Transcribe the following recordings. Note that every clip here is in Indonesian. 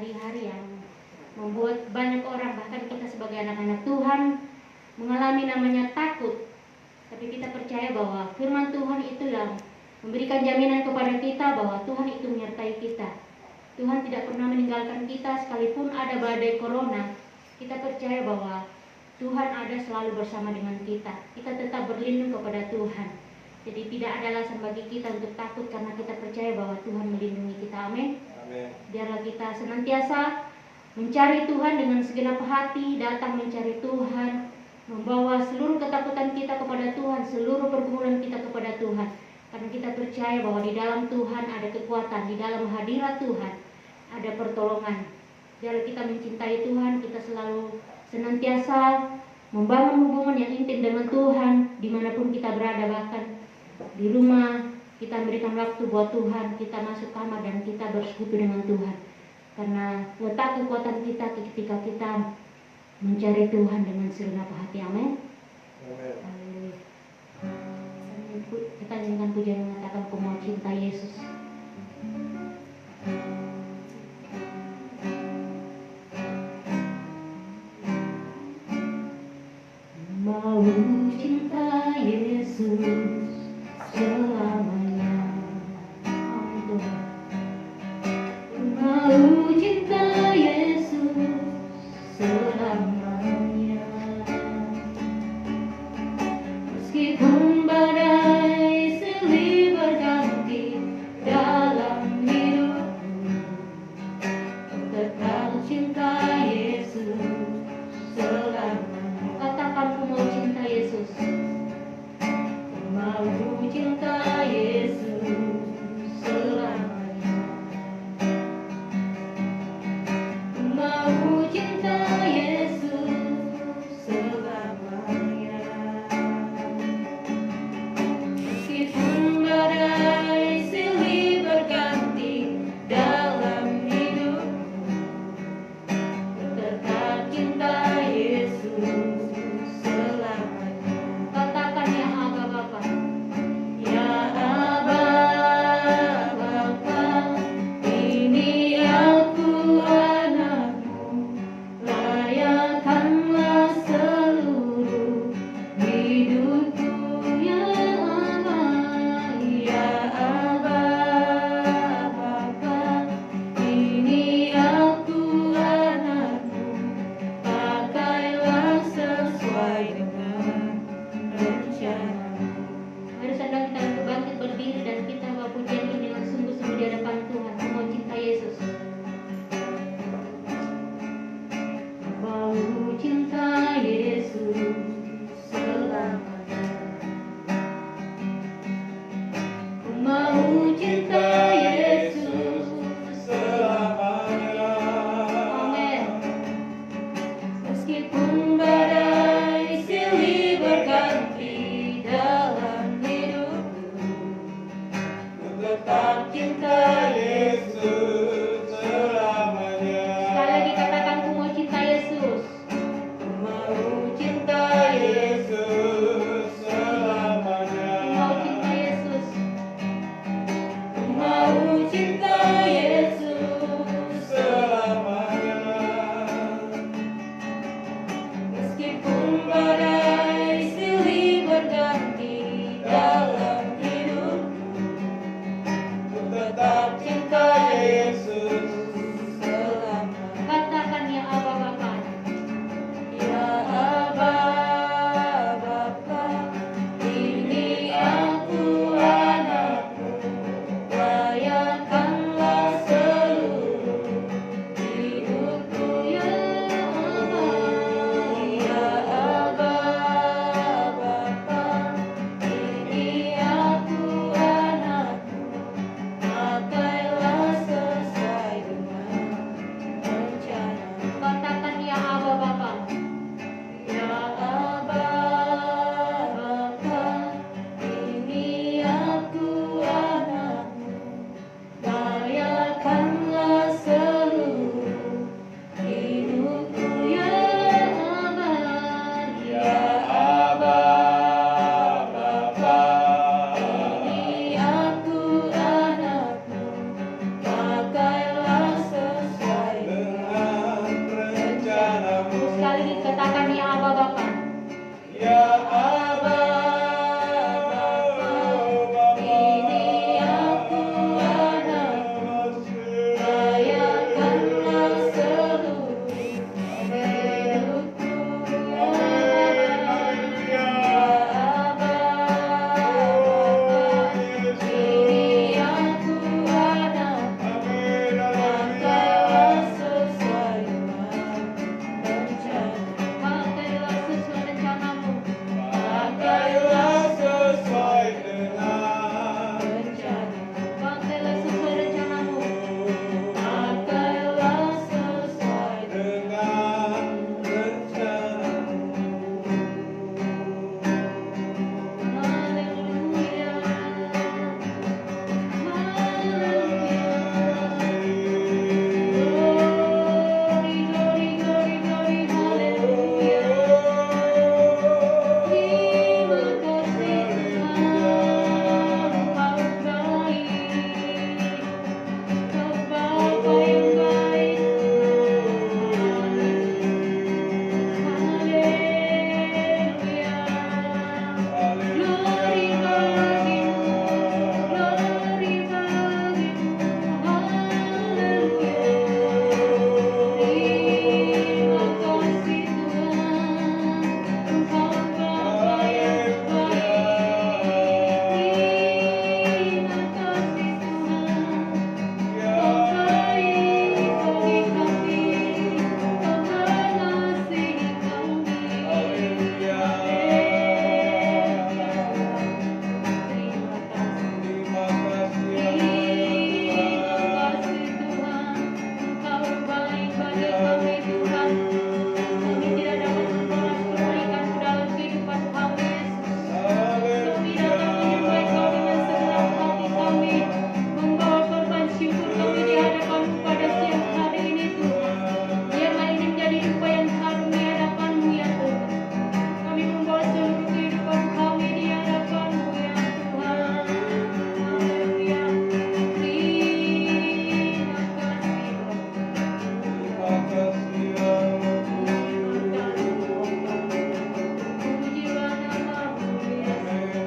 hari-hari yang membuat banyak orang, bahkan kita sebagai anak-anak Tuhan, mengalami namanya takut. Tapi kita percaya bahwa firman Tuhan itu yang memberikan jaminan kepada kita bahwa Tuhan itu menyertai kita. Tuhan tidak pernah meninggalkan kita sekalipun ada badai corona. Kita percaya bahwa Tuhan ada selalu bersama dengan kita. Kita tetap berlindung kepada Tuhan. Jadi tidak ada alasan bagi kita untuk takut karena kita percaya bahwa Tuhan melindungi kita. Amin. Biarlah kita senantiasa mencari Tuhan dengan segenap hati, datang mencari Tuhan, membawa seluruh ketakutan kita kepada Tuhan, seluruh pergumulan kita kepada Tuhan. Karena kita percaya bahwa di dalam Tuhan ada kekuatan, di dalam hadirat Tuhan ada pertolongan. Biarlah kita mencintai Tuhan, kita selalu senantiasa membangun hubungan yang intim dengan Tuhan, dimanapun kita berada, bahkan di rumah kita berikan waktu buat Tuhan, kita masuk kamar dan kita bersekutu dengan Tuhan. Karena letak kekuatan kita ketika kita mencari Tuhan dengan segenap hati. Amin. Haleluya. Kita nyanyikan pujian mengatakan, "Ku mau cinta Yesus." Mau cinta Yesus selamanya. Mau cinta Yesus selamanya. Meskipun badai silih berganti dalam hidupku, tetap cinta Yesus selamanya. Katakan, "Ku mau cinta Yesus." Mau cinta Yesus selamanya. Mau cinta Yesus selamanya. Meskipun badai silih berganti dalam hidupku, tetap cinta Yesus selamanya. bagi kami Tuhan. Kami tidak dapat membalas kebaikan-Mu dalam kehidupan kami Yesus. Kami datang menyembah Kau dengan senang hati kami, membawa korban syukur kami di hadapan-Mu pada siang hari ini Tuhan. Biarlah ini menjadi dupa yang harum di hadapan-Mu ya Tuhan. Kami membawa seluruh kehidupan kami di hadapan-Mu ya Tuhan. Haleluya. Terima kasih Pujilah nama-Mu ya Allah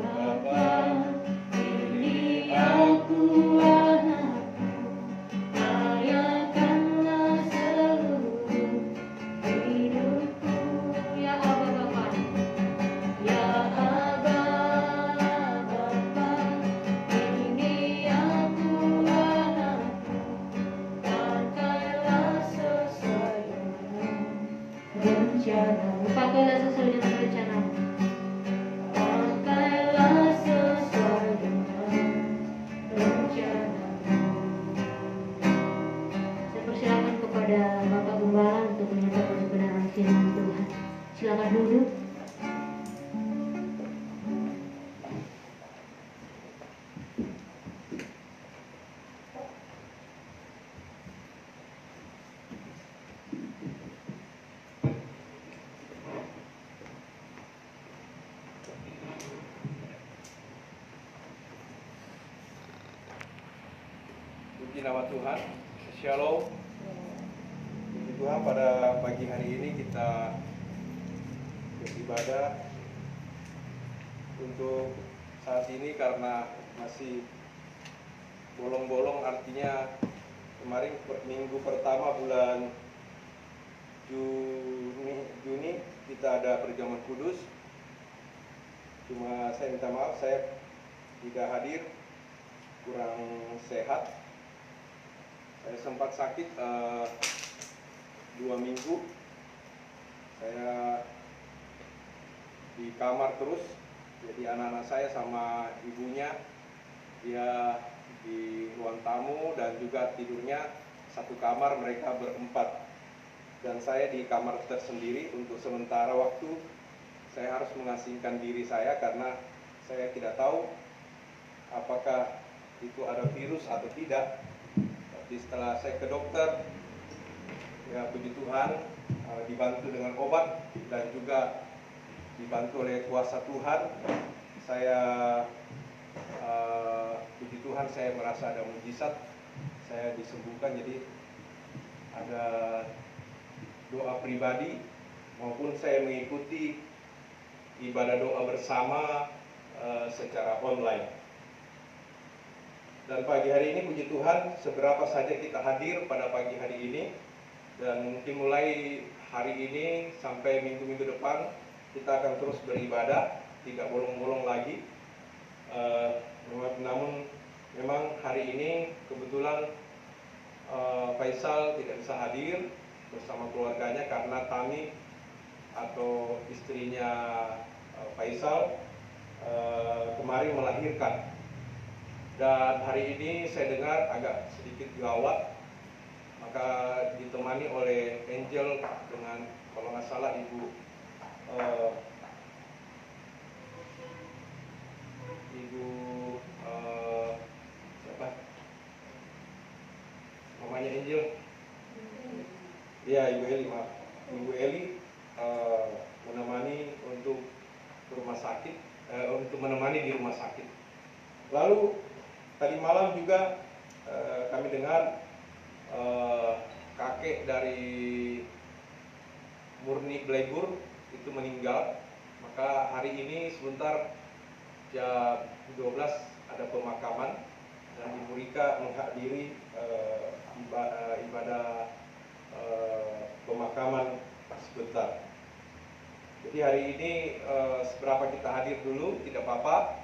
Bapa, ini aku anakmu, layakanlah seluruh hidupku. Ya Aba Bapa, ya Aba Bapa, ini aku anakmu, pakailah sesuai dengan rencana-Mu. Pakailah sesuai dengan rencana-Mu. Pakailah sesuai dengan rencana-Mu. Saya persilakan kepada Bapak Gembala untuk menyatakan kebenaran firman Tuhan. Silakan duduk. Puji nama Tuhan, Shalom. Puji Tuhan, pada pagi hari ini kita beribadah untuk saat ini karena masih bolong-bolong, artinya kemarin minggu pertama bulan Juni kita ada perjamuan kudus. Cuma saya minta maaf, saya tidak hadir, kurang sehat. Saya sempat sakit 2 minggu. Saya di kamar terus. Jadi anak-anak saya sama ibunya, dia di ruang tamu dan juga tidurnya satu kamar, mereka berempat. Dan saya di kamar tersendiri untuk sementara waktu. Saya harus mengasingkan diri saya karena saya tidak tahu apakah itu ada virus atau tidak. Tapi setelah saya ke dokter, ya puji Tuhan, dibantu dengan obat dan juga dibantu oleh kuasa Tuhan, saya puji Tuhan, saya merasa ada mujizat, saya disembuhkan. Jadi ada doa pribadi maupun saya mengikuti ibadah doa bersama secara online. Dan pagi hari ini puji Tuhan, seberapa saja kita hadir pada pagi hari ini, dan mungkin mulai hari ini sampai minggu-minggu depan kita akan terus beribadah, tidak bolong-bolong lagi. Namun memang hari ini kebetulan Faisal tidak bisa hadir bersama keluarganya karena Tami atau istrinya Faisal kemarin melahirkan. Dan hari ini saya dengar agak sedikit gawat, maka ditemani oleh Angel dengan, kalau nggak salah, ibu siapa? Mamanya Angel? Ya, Ibu Eli, maaf. Ibu Eli menemani untuk ke rumah sakit, untuk menemani di rumah sakit. Lalu tadi malam juga kami dengar kakek dari Murni Blegur itu meninggal. Maka hari ini sebentar jam 12 ada pemakaman dan Ibu Rika menghadiri ibadah pemakaman sebentar. Jadi hari ini seberapa kita hadir dulu tidak apa-apa,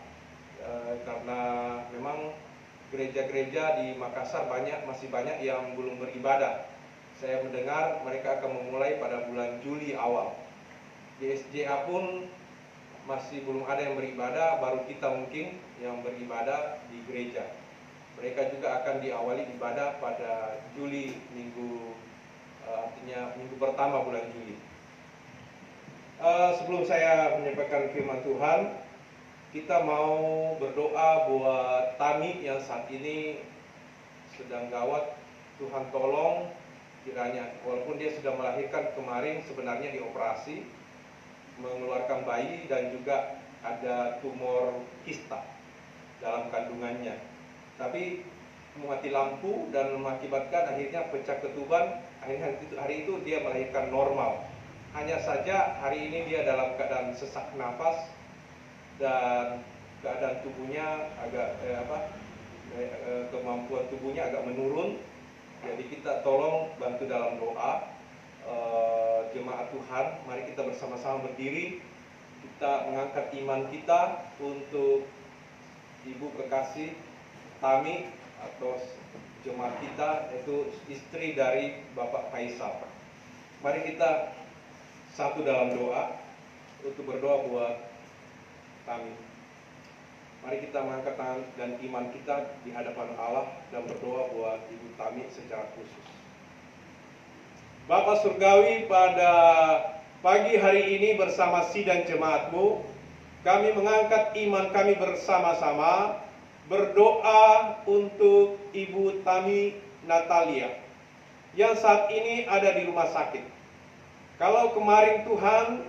karena memang gereja-gereja di Makassar masih banyak yang belum beribadah. Saya mendengar mereka akan memulai pada bulan Juli awal. GSJA pun masih belum ada yang beribadah, baru kita mungkin yang beribadah di gereja. Mereka juga akan diawali ibadah pada Juli, artinya minggu pertama bulan Juli. Sebelum saya menyampaikan firman Tuhan, kita mau berdoa buat Tami yang saat ini sedang gawat. Tuhan tolong kiranya, walaupun dia sudah melahirkan kemarin, sebenarnya dioperasi, mengeluarkan bayi dan juga ada tumor kista dalam kandungannya. Tapi mati lampu dan mengakibatkan akhirnya pecah ketuban. Akhirnya hari itu dia melahirkan normal. Hanya saja hari ini dia dalam keadaan sesak nafas dan keadaan tubuhnya agak kemampuan tubuhnya agak menurun. Jadi kita tolong bantu dalam doa. Jemaat Tuhan, mari kita bersama-sama berdiri. Kita mengangkat iman kita untuk Ibu kekasih Tami atau jemaat kita, yaitu istri dari Bapak Faisal. Mari kita satu dalam doa untuk berdoa buat Tami. Mari kita mengangkat tangan dan iman kita di hadapan Allah dan berdoa buat Ibu Tami secara khusus. Bapa Surgawi, pada pagi hari ini bersama sidang jemaat-Mu, kami mengangkat iman kami bersama-sama berdoa untuk Ibu Tami Natalia yang saat ini ada di rumah sakit. Kalau kemarin Tuhan,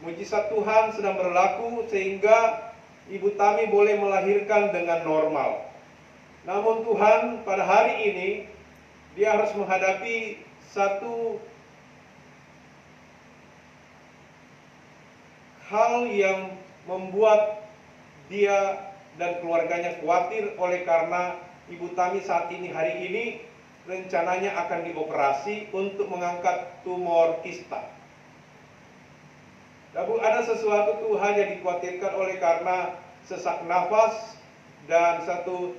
mujizat Tuhan sedang berlaku sehingga Ibu Tami boleh melahirkan dengan normal. Namun Tuhan, pada hari ini dia harus menghadapi satu hal yang membuat dia dan keluarganya khawatir, oleh karena Ibu Tami saat ini hari ini rencananya akan dioperasi untuk mengangkat tumor kista. Namun ada sesuatu Tuhan yang dikhawatirkan oleh karena sesak nafas dan satu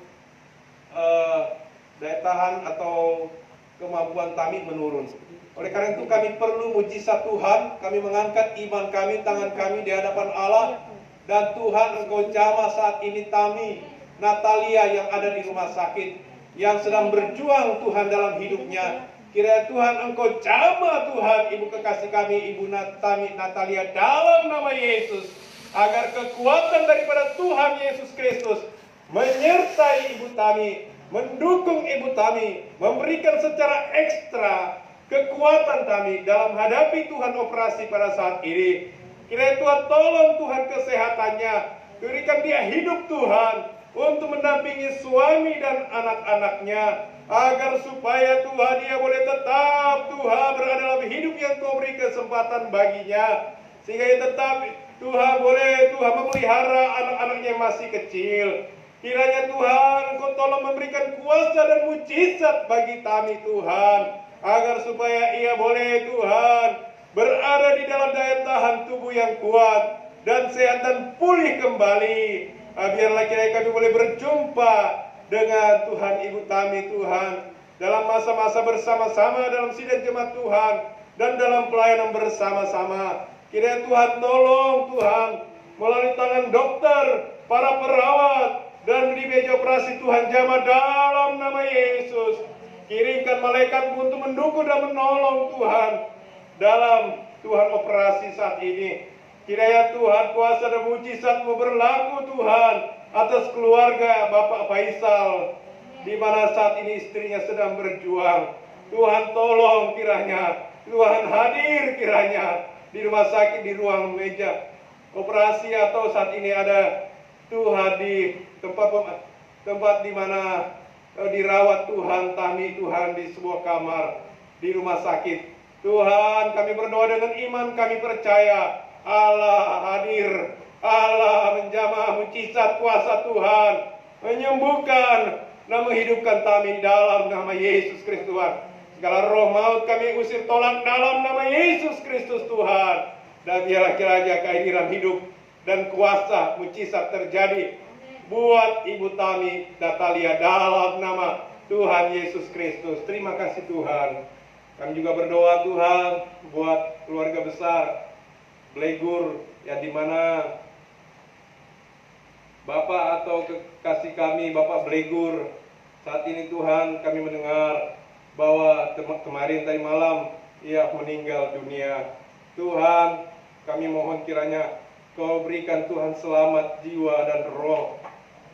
daya tahan atau kemampuan Tami menurun. Oleh karena itu kami perlu mujizat Tuhan. Kami mengangkat iman kami, tangan kami di hadapan Allah. Dan Tuhan, Engkau jamah saat ini Tami Natalia yang ada di rumah sakit, yang sedang berjuang Tuhan dalam hidupnya. Kiranya Tuhan Engkau jamah Tuhan Ibu kekasih kami, Ibu Tami Natalia, dalam nama Yesus. Agar kekuatan daripada Tuhan Yesus Kristus menyertai Ibu Tami, mendukung Ibu Tami, memberikan secara ekstra kekuatan Tami dalam hadapi Tuhan operasi pada saat ini. Kiranya Tuhan tolong Tuhan kesehatannya, berikan dia hidup Tuhan untuk mendampingi suami dan anak-anaknya, agar supaya Tuhan dia boleh tetap Tuhan berada dalam hidup yang Kau beri kesempatan baginya, sehingga dia tetap Tuhan boleh Tuhan memelihara anak-anaknya yang masih kecil. Kiranya Tuhan Engkau tolong memberikan kuasa dan mujizat bagi Tami Tuhan, agar supaya ia boleh Tuhan berada di dalam daya tahan tubuh yang kuat dan sehat dan pulih kembali. Biarlah kiranya kami boleh berjumpa dengan Tuhan Ibu Tami Tuhan dalam masa-masa bersama-sama dalam sidang jemaat Tuhan dan dalam pelayanan bersama-sama. Kiranya Tuhan tolong Tuhan melalui tangan dokter, para perawat dan di meja operasi Tuhan jamah dalam nama Yesus. Kirimkan malaikat untuk mendukung dan menolong Tuhan dalam Tuhan operasi saat ini. Kiranya Tuhan kuasa dan mujizat-Mu berlaku Tuhan atas keluarga Bapak Faisal, di mana saat ini istrinya sedang berjuang. Tuhan tolong kiranya, Tuhan hadir kiranya di rumah sakit, di ruang meja operasi, atau saat ini ada Tuhan di tempat di mana dirawat Tuhan Tami Tuhan di sebuah kamar di rumah sakit. Tuhan, kami berdoa dengan iman, kami percaya Allah hadir, Allah menjamah mujizat kuasa Tuhan, menyembuhkan dan menghidupkan Tami dalam nama Yesus Kristus Tuhan. Segala roh maut kami usir tolak dalam nama Yesus Kristus Tuhan. Dan biarlah kiranya kehadiran hidup dan kuasa mujizat terjadi buat Ibu Tami Natalia dalam nama Tuhan Yesus Kristus. Terima kasih Tuhan. Kami juga berdoa Tuhan buat keluarga besar Blegur, yang dimana Bapak atau kekasih kami, Bapak Blegur. Saat ini Tuhan kami mendengar bahwa kemarin tadi malam ia meninggal dunia. Tuhan, kami mohon kiranya Kau berikan Tuhan selamat jiwa dan roh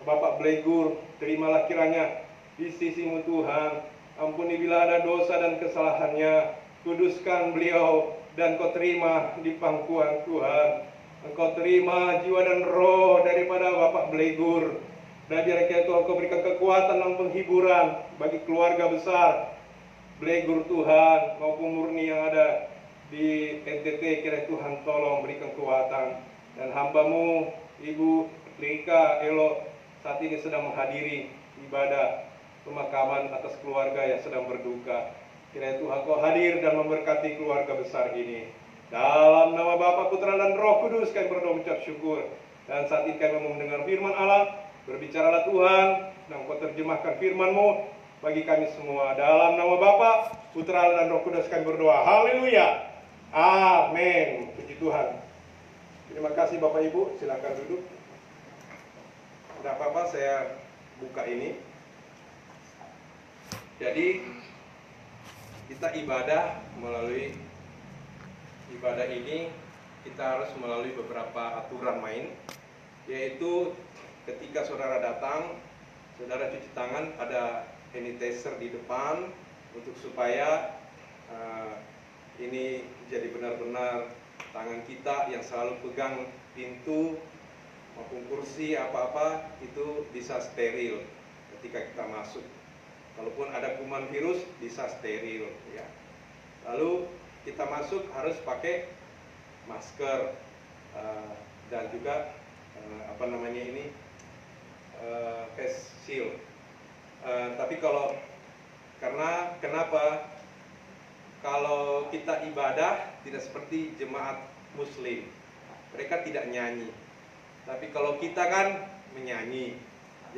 Bapak Blegur. Terimalah kiranya di sisi-Mu Tuhan. Ampuni bila ada dosa dan kesalahannya. Kuduskan beliau dan Kau terima di pangkuan Tuhan. Engkau terima jiwa dan roh daripada Bapak Blegur. Dan biar Kau berikan kekuatan dan penghiburan bagi keluarga besar Blegur Tuhan, maupun murni yang ada di NTT. Kiranya Tuhan tolong berikan kekuatan. Dan hamba-Mu Ibu Rika Elo saat ini sedang menghadiri ibadah pemakaman atas keluarga yang sedang berduka. Kiranya Tuhan Kau hadir dan memberkati keluarga besar ini. Dalam nama Bapa, Putra dan Roh Kudus kami berdoa mengucap syukur. Dan saat ini kami mau mendengar firman Allah. Berbicaralah Tuhan, dan Kau terjemahkan firman-Mu bagi kami semua. Dalam nama Bapa, Putra dan Roh Kudus kami berdoa. Haleluya. Amin. Puji Tuhan. Terima kasih Bapak Ibu, silakan duduk. Tidak apa-apa, saya buka ini. Jadi kita ibadah melalui ibadah ini kita harus melalui beberapa aturan main, yaitu ketika saudara datang, saudara cuci tangan, ada sanitizer di depan untuk supaya ini jadi benar-benar tangan kita yang selalu pegang pintu maupun kursi apa-apa itu bisa steril ketika kita masuk. Kalaupun ada kuman virus bisa steril ya. Lalu kita masuk harus pakai masker dan juga face shield. Tapi kenapa? Kalau kita ibadah tidak seperti jemaat Muslim, mereka tidak nyanyi. Tapi kalau kita kan menyanyi,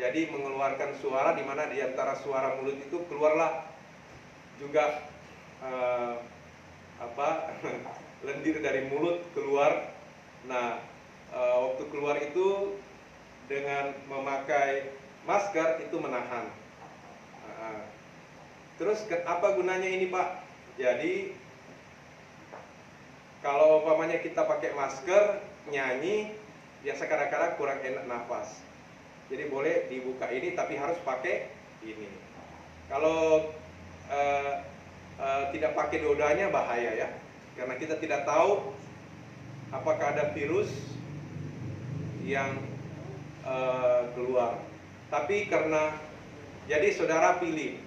jadi mengeluarkan suara, di mana di antara suara mulut itu keluarlah juga lendir dari mulut keluar. Nah, waktu keluar itu dengan memakai masker itu menahan. Terus apa gunanya ini, Pak? Jadi kalau umpamanya kita pakai masker nyanyi, biasa kadang-kadang kurang enak nafas. Jadi boleh dibuka ini, tapi harus pakai ini. Kalau tidak pakai dua-duanya bahaya ya, karena kita tidak tahu apakah ada virus yang keluar. Tapi jadi saudara pilih.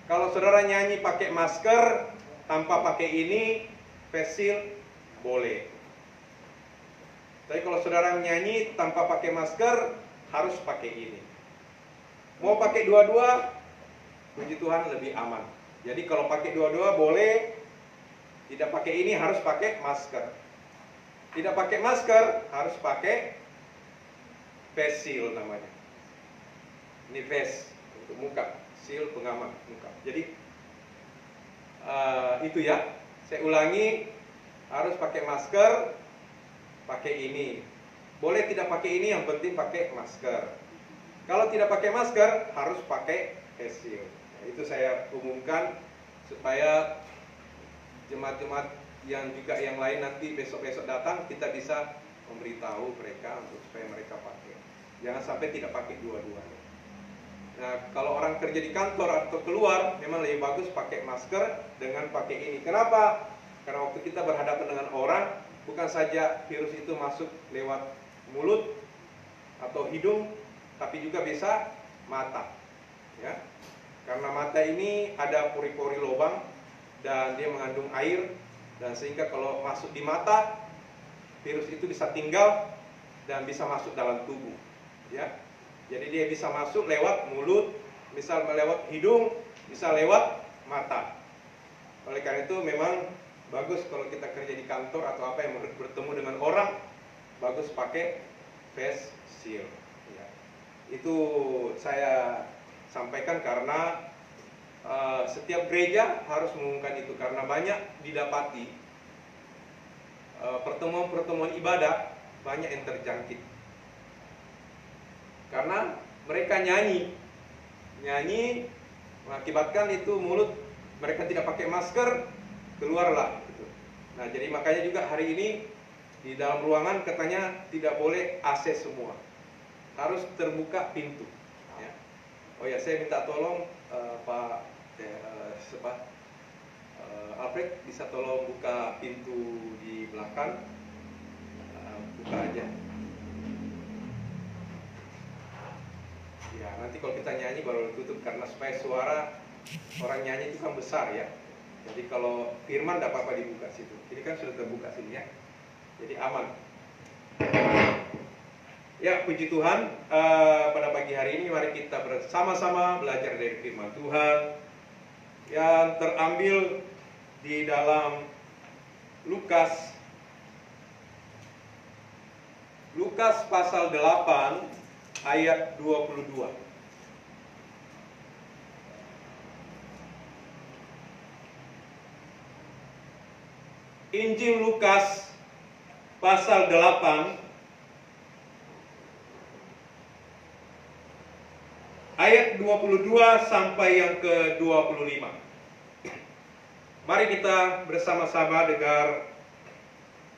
Kalau saudara nyanyi pakai masker tanpa pakai ini, face shield, boleh. Tapi kalau saudara nyanyi tanpa pakai masker, harus pakai ini. Mau pakai dua-dua, puji Tuhan lebih aman. Jadi kalau pakai dua-dua boleh, tidak pakai ini harus pakai masker. Tidak pakai masker harus pakai face shield namanya. Ini face untuk muka, shield pengaman muka. Jadi itu ya. Saya ulangi, harus pakai masker, pakai ini. Boleh tidak pakai ini, yang penting pakai masker. Kalau tidak pakai masker, harus pakai face shield. Nah, itu saya umumkan supaya jemaat-jemaat yang juga yang lain nanti besok-besok datang, kita bisa memberitahu mereka untuk supaya mereka pakai. Jangan sampai tidak pakai dua-duanya. Nah, kalau orang kerja di kantor atau keluar, memang lebih bagus pakai masker dengan pakai ini. Kenapa? Karena waktu kita berhadapan dengan orang, bukan saja virus itu masuk lewat mulut atau hidung, tapi juga bisa mata. Ya, karena mata ini ada pori-pori lubang dan dia mengandung air, dan sehingga kalau masuk di mata, virus itu bisa tinggal dan bisa masuk dalam tubuh. Ya. Jadi dia bisa masuk lewat mulut, misal lewat hidung, bisa lewat mata. Oleh karena itu memang bagus kalau kita kerja di kantor atau apa yang bertemu dengan orang, bagus pakai face shield. Ya. Itu saya sampaikan karena setiap gereja harus mengumumkan itu, karena banyak didapati pertemuan-pertemuan ibadah banyak yang terjangkit. Karena mereka nyanyi mengakibatkan itu mulut mereka tidak pakai masker, keluarlah gitu. Nah, jadi makanya juga hari ini di dalam ruangan katanya tidak boleh AC semua, harus terbuka pintu ya. Oh ya, saya minta tolong Pak Alfred bisa tolong buka pintu di belakang, buka aja ya. Nanti kalau kita nyanyi baru tutup, karena supaya suara orang nyanyi itu kan besar ya. Jadi kalau firman tidak apa-apa dibuka situ. Ini kan sudah terbuka sini ya, jadi aman. Ya, puji Tuhan, pada pagi hari ini mari kita bersama-sama belajar dari firman Tuhan yang terambil di dalam Lukas pasal 8 ayat 22. Injil Lukas pasal 8 ayat 22 sampai yang ke-25. Mari kita bersama-sama dengar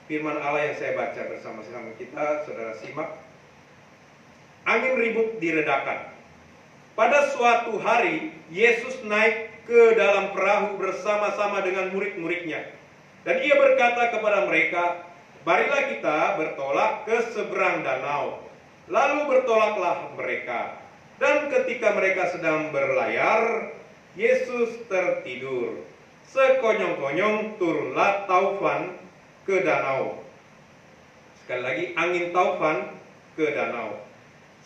firman Allah yang saya baca bersama-sama kita. Saudara simak. Angin ribut diredakan. Pada suatu hari, Yesus naik ke dalam perahu bersama-sama dengan murid-muridnya. Dan ia berkata kepada mereka, "Marilah kita bertolak ke seberang danau." Lalu bertolaklah mereka. Dan ketika mereka sedang berlayar, Yesus tertidur. Sekonyong-konyong turunlah taufan ke danau. Sekali lagi, angin taufan ke danau.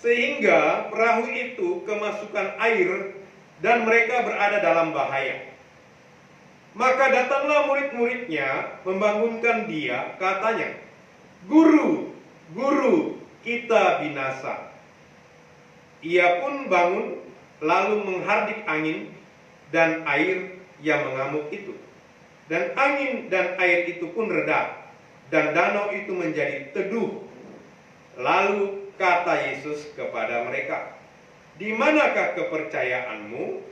Sehingga perahu itu kemasukan air dan mereka berada dalam bahaya. Maka datanglah murid-muridnya membangunkan dia, katanya, "Guru, Guru, kita binasa." Ia pun bangun, lalu menghardik angin dan air yang mengamuk itu. Dan angin dan air itu pun reda, dan danau itu menjadi teduh. Lalu kata Yesus kepada mereka, "Di manakah kepercayaanmu?"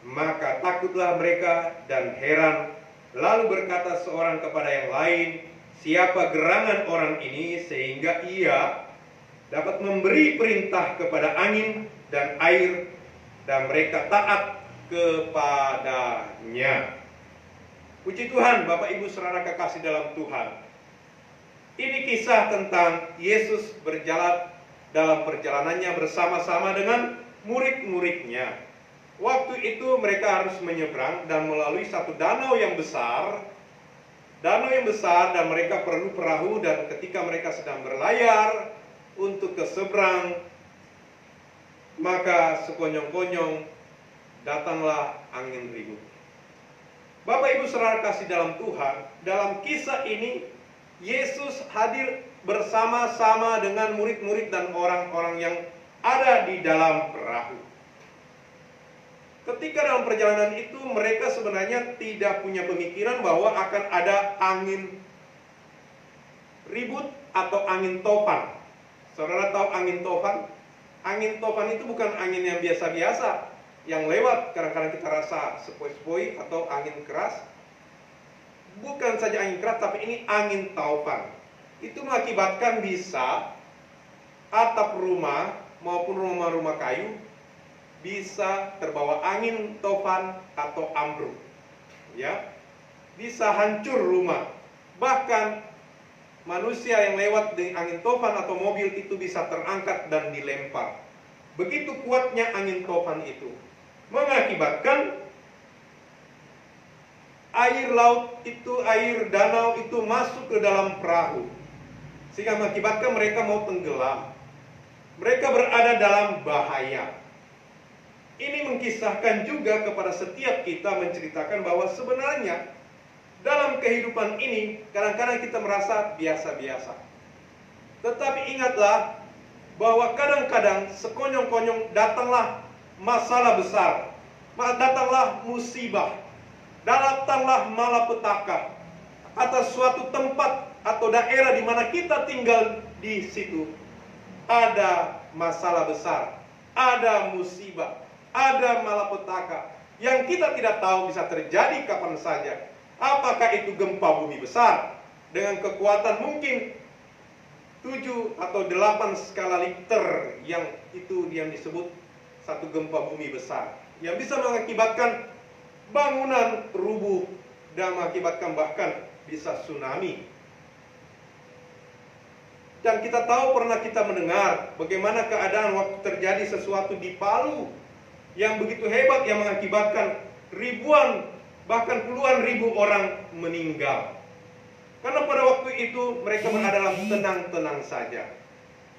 Maka takutlah mereka dan heran. Lalu berkata seorang kepada yang lain, "Siapa gerangan orang ini sehingga ia dapat memberi perintah kepada angin dan air dan mereka taat kepadanya?" Puji Tuhan, Bapak Ibu saudara kekasih dalam Tuhan. Ini kisah tentang Yesus berjalan dalam perjalanannya bersama-sama dengan murid-muridnya. Waktu itu mereka harus menyeberang dan melalui satu danau yang besar. Dan mereka perlu perahu, dan ketika mereka sedang berlayar untuk ke seberang, maka sekonyong-konyong datanglah angin ribut. Bapak Ibu saudara kasih dalam Tuhan, dalam kisah ini Yesus hadir bersama-sama dengan murid-murid dan orang-orang yang ada di dalam perahu. Ketika dalam perjalanan itu mereka sebenarnya tidak punya pemikiran bahwa akan ada angin ribut atau angin tofan. Saudara tahu angin tofan? Angin tofan itu bukan angin yang biasa-biasa, yang lewat kadang-kadang kita rasa sepoi-sepoi atau angin keras. Bukan saja angin keras, tapi ini angin taufan. Itu mengakibatkan bisa atap rumah maupun rumah-rumah kayu bisa terbawa angin taufan atau ambruk. Ya, bisa hancur rumah. Bahkan manusia yang lewat dengan angin taufan atau mobil itu bisa terangkat dan dilempar. Begitu kuatnya angin taufan itu, mengakibatkan air laut itu, air danau itu masuk ke dalam perahu, sehingga mengakibatkan mereka mau tenggelam. Mereka berada dalam bahaya. Ini mengkisahkan juga kepada setiap kita, menceritakan bahwa sebenarnya dalam kehidupan ini kadang-kadang kita merasa biasa-biasa. Tetapi ingatlah bahwa kadang-kadang sekonyong-konyong datanglah masalah besar, datanglah musibah, datanglah malapetaka atas suatu tempat atau daerah di mana kita tinggal di situ. ada masalah besar, ada musibah, ada malapetaka yang kita tidak tahu bisa terjadi kapan saja. Apakah itu gempa bumi besar dengan kekuatan mungkin 7 atau 8 skala Richter, yang itu yang disebut satu gempa bumi besar, yang bisa mengakibatkan bangunan rubuh dan mengakibatkan bahkan bisa tsunami. Dan kita tahu, pernah kita mendengar bagaimana keadaan waktu terjadi sesuatu di Palu yang begitu hebat, yang mengakibatkan ribuan bahkan puluhan ribu orang meninggal. Karena pada waktu itu mereka berada dalam tenang-tenang saja.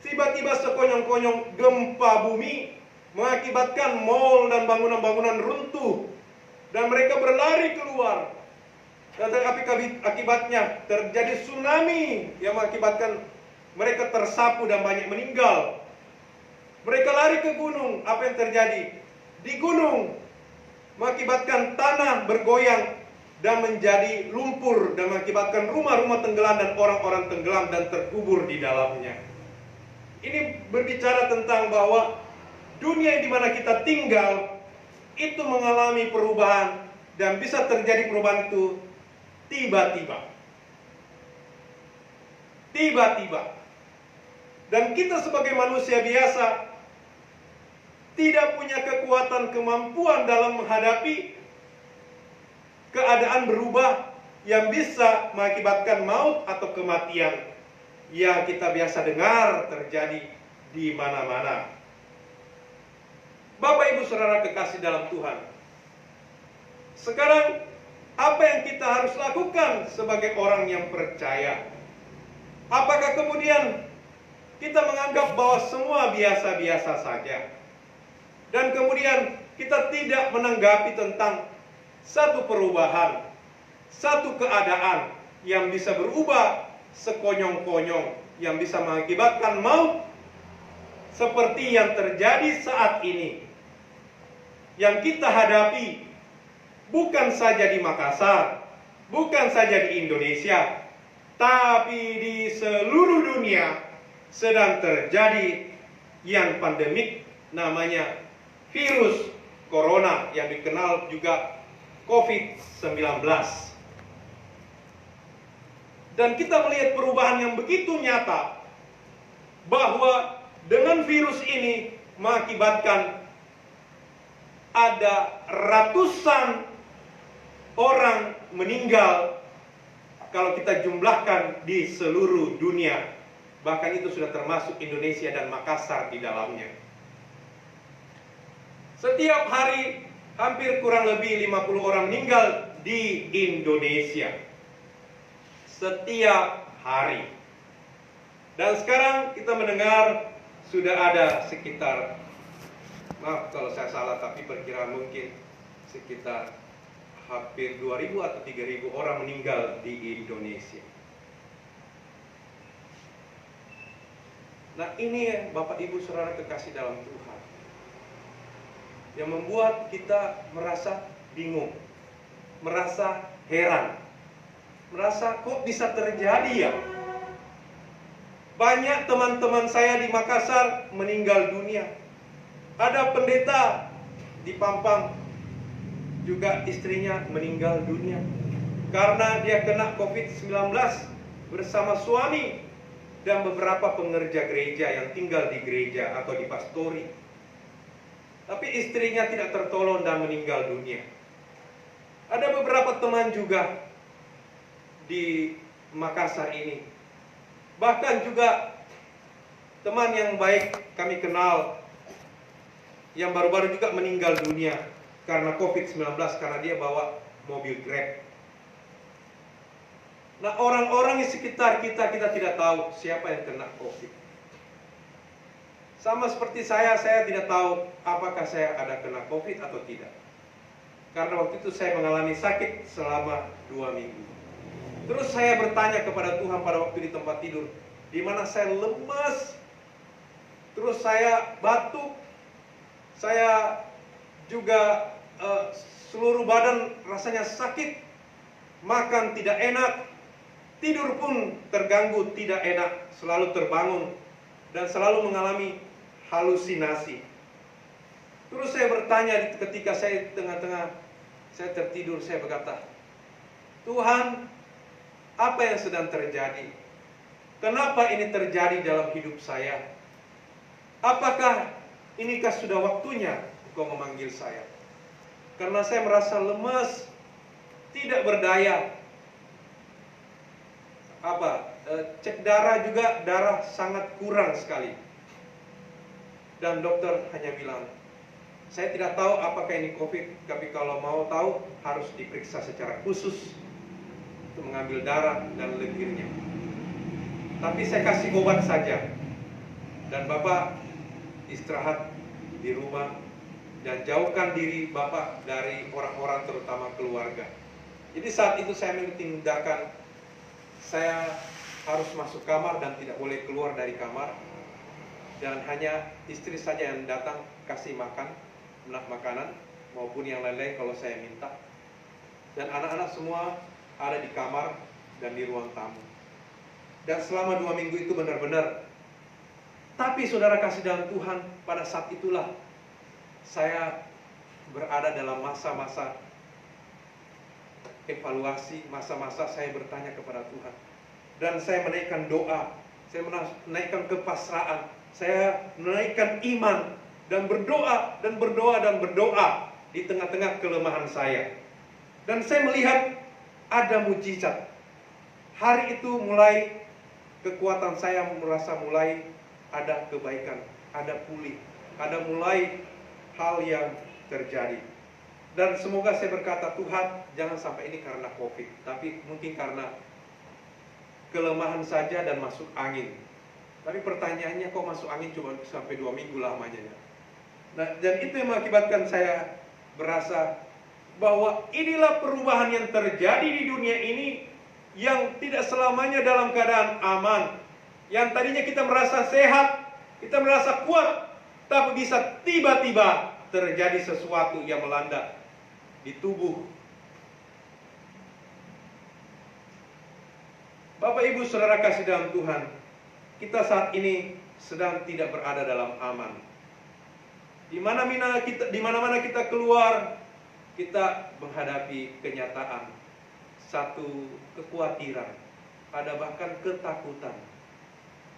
Tiba-tiba sekonyong-konyong gempa bumi mengakibatkan mal dan bangunan-bangunan runtuh, dan mereka berlari keluar. Dan akibatnya terjadi tsunami yang mengakibatkan mereka tersapu dan banyak meninggal. Mereka lari ke gunung. Apa yang terjadi? Di gunung mengakibatkan tanah bergoyang dan menjadi lumpur, dan mengakibatkan rumah-rumah tenggelam dan orang-orang tenggelam dan terkubur di dalamnya. Ini berbicara tentang bahwa dunia di mana kita tinggal itu mengalami perubahan, dan bisa terjadi perubahan itu tiba-tiba. Dan kita sebagai manusia biasa tidak punya kekuatan, kemampuan dalam menghadapi keadaan berubah yang bisa mengakibatkan maut atau kematian yang kita biasa dengar terjadi di mana-mana. Bapak Ibu Saudara kekasih dalam Tuhan, sekarang apa yang kita harus lakukan sebagai orang yang percaya? Apakah kemudian kita menganggap bahwa semua biasa-biasa saja, dan kemudian kita tidak menanggapi tentang satu perubahan, satu keadaan yang bisa berubah sekonyong-konyong, yang bisa mengakibatkan maut seperti yang terjadi saat ini, yang kita hadapi bukan saja di Makassar, bukan saja di Indonesia, tapi di seluruh dunia sedang terjadi yang pandemik, namanya virus corona yang dikenal juga COVID-19. Dan kita melihat perubahan yang begitu nyata, bahwa dengan virus ini mengakibatkan ada ratusan orang meninggal kalau kita jumlahkan di seluruh dunia. Bahkan itu sudah termasuk Indonesia dan Makassar di dalamnya. Setiap hari hampir kurang lebih 50 orang meninggal di Indonesia. Setiap hari. Dan sekarang kita mendengar sudah ada sekitar, maaf kalau saya salah, tapi perkiraan mungkin sekitar hampir 2.000 atau 3.000 orang meninggal di Indonesia. Nah, ini ya Bapak Ibu Saudara kekasih dalam Tuhan, yang membuat kita merasa bingung, merasa heran, merasa kok bisa terjadi ya. Banyak teman-teman saya di Makassar meninggal dunia. Ada pendeta di Pampang juga istrinya meninggal dunia karena dia kena COVID-19 bersama suami dan beberapa pengerja gereja yang tinggal di gereja atau di pastori. Tapi istrinya tidak tertolong dan meninggal dunia. Ada beberapa teman juga di Makassar ini. Bahkan juga teman yang baik kami kenal yang baru-baru juga meninggal dunia karena COVID-19, karena dia bawa mobil Grab. Nah, orang-orang di sekitar kita tidak tahu siapa yang kena COVID. Sama seperti saya tidak tahu apakah saya ada kena COVID atau tidak. Karena waktu itu saya mengalami sakit selama 2 minggu. Terus saya bertanya kepada Tuhan pada waktu di tempat tidur, di mana saya lemas, terus saya batuk, saya juga seluruh badan rasanya sakit, makan tidak enak, tidur pun terganggu, tidak enak, selalu terbangun dan selalu mengalami halusinasi. Terus saya bertanya ketika saya tengah-tengah saya tertidur, saya berkata, Tuhan, apa yang sedang terjadi? Kenapa ini terjadi dalam hidup saya? Apakah inikah sudah waktunya Engkau memanggil saya? Karena saya merasa lemas, tidak berdaya. Cek darah juga, darah sangat kurang sekali. Dan dokter hanya bilang, saya tidak tahu apakah ini COVID, tapi kalau mau tahu harus diperiksa secara khusus untuk mengambil darah dan lendirnya. Tapi saya kasih obat saja. Dan Bapak istirahat di rumah dan jauhkan diri Bapak dari orang-orang, terutama keluarga. Jadi saat itu saya ambil tindakan, saya harus masuk kamar dan tidak boleh keluar dari kamar. Dan hanya istri saja yang datang kasih makanan maupun yang lain-lain kalau saya minta. Dan anak-anak semua ada di kamar dan di ruang tamu. Dan selama 2 minggu itu benar-benar. Tapi saudara kasih dalam Tuhan, pada saat itulah saya berada dalam masa-masa evaluasi, masa-masa saya bertanya kepada Tuhan. Dan saya menaikkan doa, saya menaikkan kepasrahan, saya menaikkan iman, dan berdoa, dan berdoa, dan berdoa di tengah-tengah kelemahan saya. Dan saya melihat ada mujizat. Hari itu mulai kekuatan saya merasa mulai ada kebaikan, ada pulih, ada mulai hal yang terjadi. Dan semoga saya berkata, Tuhan, jangan sampai ini karena COVID, tapi mungkin karena kelemahan saja dan masuk angin. Tapi pertanyaannya, kok masuk angin cuma sampai 2 minggu lamanya ya? Nah, dan itu yang mengakibatkan saya berasa bahwa inilah perubahan yang terjadi di dunia ini, yang tidak selamanya dalam keadaan aman. Yang tadinya kita merasa sehat, kita merasa kuat, tapi bisa tiba-tiba terjadi sesuatu yang melanda di tubuh. Bapak Ibu Saudara kasih dalam Tuhan, kita saat ini sedang tidak berada dalam aman. Di mana-mana kita keluar, kita menghadapi kenyataan, satu kekhawatiran, ada bahkan ketakutan.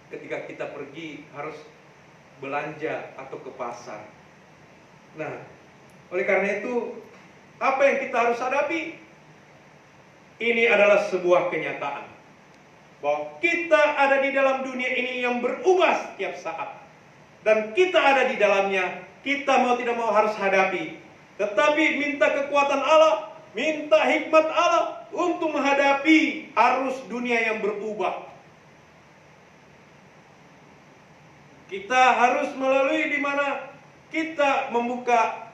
Ketika kita pergi harus belanja atau ke pasar. Nah, oleh karena itu, apa yang kita harus hadapi? Ini adalah sebuah kenyataan bahwa kita ada di dalam dunia ini yang berubah setiap saat. Dan kita ada di dalamnya, kita mau tidak mau harus hadapi. Tetapi minta kekuatan Allah, minta hikmat Allah untuk menghadapi arus dunia yang berubah. Kita harus melalui di mana kita membuka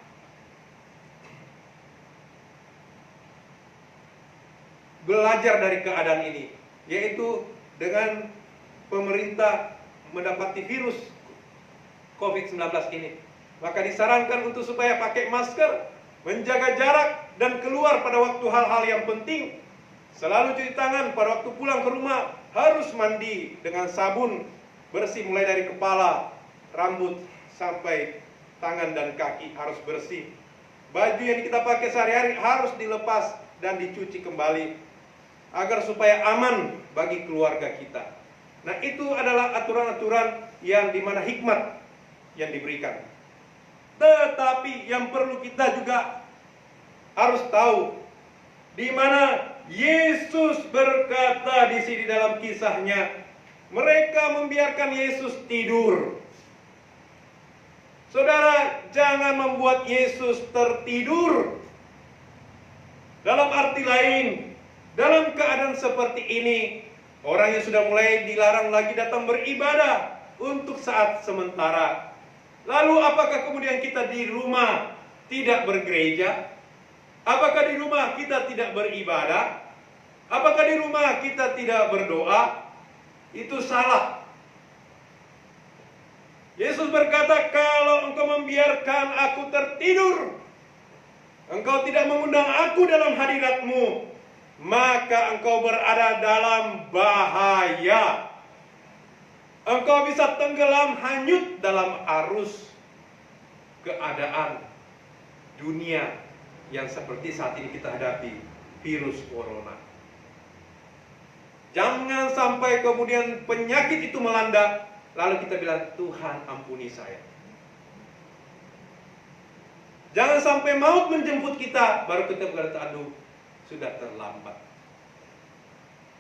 belajar dari keadaan ini, yaitu dengan pemerintah mendapati virus COVID-19 ini. Maka disarankan untuk supaya pakai masker, menjaga jarak, dan keluar pada waktu hal-hal yang penting. Selalu cuci tangan, pada waktu pulang ke rumah harus mandi dengan sabun bersih, mulai dari kepala, rambut, sampai tangan dan kaki harus bersih. Baju yang kita pakai sehari-hari harus dilepas dan dicuci kembali, agar supaya aman bagi keluarga kita. Nah, itu adalah aturan-aturan yang dimana hikmat yang diberikan. Tetapi yang perlu kita juga harus tahu, di mana Yesus berkata di sini dalam kisahnya, mereka membiarkan Yesus tidur. Saudara, jangan membuat Yesus tertidur. Dalam arti lain, dalam keadaan seperti ini, orang yang sudah mulai dilarang lagi datang beribadah untuk saat sementara. Lalu apakah kemudian kita di rumah tidak bergereja? Apakah di rumah kita tidak beribadah? Apakah di rumah kita tidak berdoa? Itu salah. Yesus berkata, kalau engkau membiarkan aku tertidur, engkau tidak mengundang aku dalam hadiratmu, maka engkau berada dalam bahaya. Engkau bisa tenggelam hanyut dalam arus keadaan dunia yang seperti saat ini kita hadapi, virus corona. Jangan sampai kemudian penyakit itu melanda, lalu kita bilang, Tuhan ampuni saya. Jangan sampai maut menjemput kita, baru kita berkata, aduh, sudah terlambat.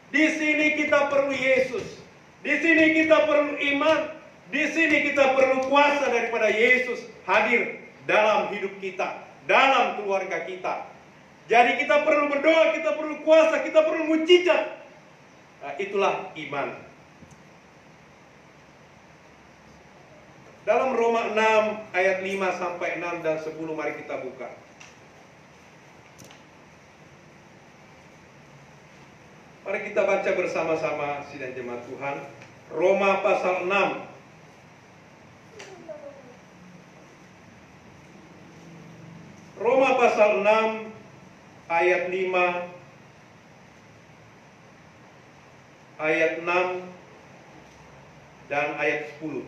Di sini kita perlu Yesus. Di sini kita perlu iman. Di sini kita perlu kuasa daripada Yesus hadir dalam hidup kita, dalam keluarga kita. Jadi kita perlu berdoa, kita perlu kuasa, kita perlu mujizat. Nah, itulah iman. Dalam Roma 6 ayat 5 sampai 6 dan 10 mari kita buka. Mari kita baca bersama-sama sidang jemaat Tuhan. Roma pasal 6. Roma pasal 6 ayat 5, ayat 6 dan ayat 10.